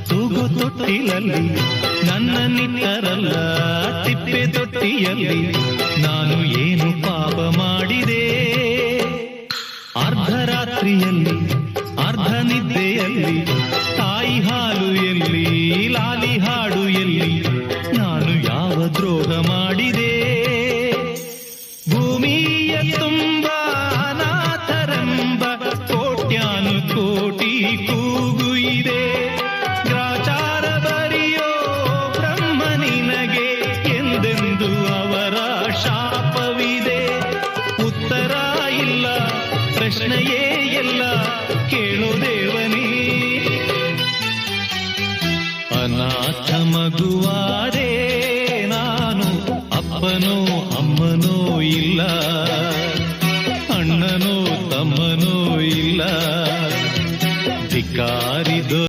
ತೂಗು ತೊಟ್ಟಿಲಲ್ಲಿ ನನ್ನ ನಿತ್ತರಲ್ಲ ತಿಪ್ಪೆ ತೊಟ್ಟಿಯಲ್ಲಿ ನಾನು ಏನು ಪಾಪ ಮಾಡಿದೆ? ಅರ್ಧರಾತ್ರಿಯಲ್ಲಿ ಅರ್ಧ ನಿದ್ದೆಯಲ್ಲಿ ತಾಯಿ ಹಾಲು ಎಲ್ಲಿ ಲಾಲಿ ಹಾಡು ಎಲ್ಲಿ ನಾನು ಯಾವ ದ್ರೋಹ ಮಾಡಿದೆ? ಭೂಮಿಯ ತುಂಬ ಅನಾಥರೆಂಬ ಕೋಟ್ಯಾನು ಕೋಟಿ ಕೂಗು ಇದೆ. ಗ್ರಾಚಾರ ಬರೆಯೋ ಬ್ರಹ್ಮ ನಿನಗೆ ಎಂದೆಂದು ಅವರ ಶಾಪವಿದೆ. ಉತ್ತರ ಇಲ್ಲ, ಪ್ರಶ್ನೆಯೇ ಎಲ್ಲ, ಕೇಳೋ ದೇವನೇ. ಅನಾಥ ಮಗುವಾ